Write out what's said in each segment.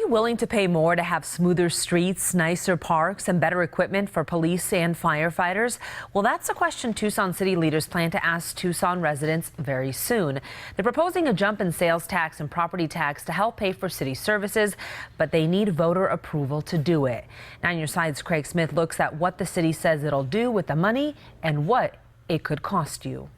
you willing to pay more to have smoother streets, nicer parks, and better equipment for police and firefighters? Well, that's a question Tucson city leaders plan to ask Tucson residents very soon. They're proposing a jump in sales tax and property tax to help pay for city services, but they need voter approval to do it. 9 News Side's Craig Smith looks at what the city says it'll do with the money and what it could cost you.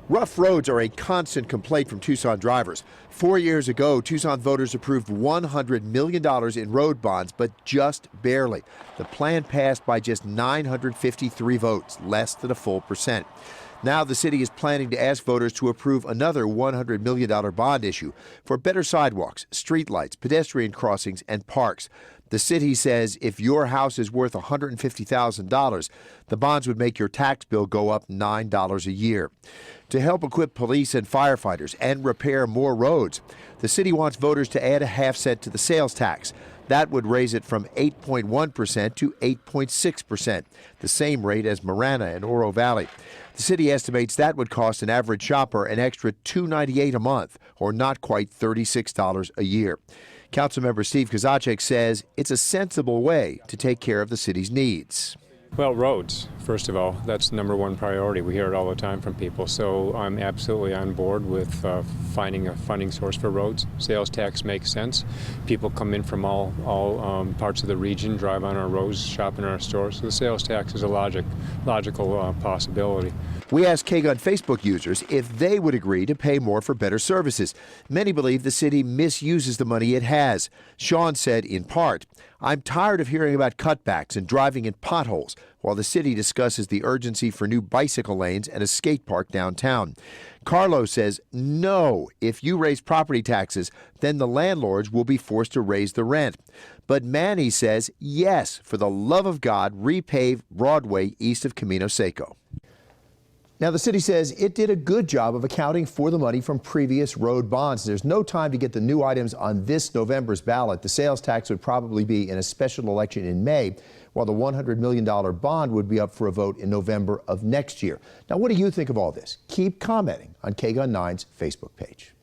Rough roads are a constant complaint from Tucson drivers. 4 years ago, Tucson voters approved $100 million in road bonds, but just barely. The plan passed by just 953 votes, less than a full percent. Now the city is planning to ask voters to approve another $100 million bond issue for better sidewalks, streetlights, pedestrian crossings, and parks. The city says if your house is worth $150,000, the bonds would make your tax bill go up $9 a year. To help equip police and firefighters and repair more roads, the city wants voters to add a half cent to the sales tax. That would raise it from 8.1% to 8.6%, the same rate as Marana and Oro Valley. The city estimates that would cost an average shopper an extra $298 a month, or not quite $36 a year. Councilmember Steve Kozacek says it's a sensible way to take care of the city's needs. Well, roads, first of all, that's number one priority. We hear it all the time from people. So I'm absolutely on board with finding a funding source for roads. Sales tax makes sense. People come in from all parts of the region, drive on our roads, shop in our stores. So the sales tax is a logical possibility. We asked KGUN Facebook users if they would agree to pay more for better services. Many believe the city misuses the money it has. Sean said, in part, "I'm tired of hearing about cutbacks and driving in potholes," while the city discusses the urgency for new bicycle lanes and a skate park downtown. Carlos says, no, if you raise property taxes, then the landlords will be forced to raise the rent. But Manny says, yes, for the love of God, repave Broadway east of Camino Seco. Now, the city says it did a good job of accounting for the money from previous road bonds. There's no time to get the new items on this November's ballot. The sales tax would probably be in a special election in May, while the $100 million bond would be up for a vote in November of next year. Now, what do you think of all this? Keep commenting on KGUN 9's Facebook page.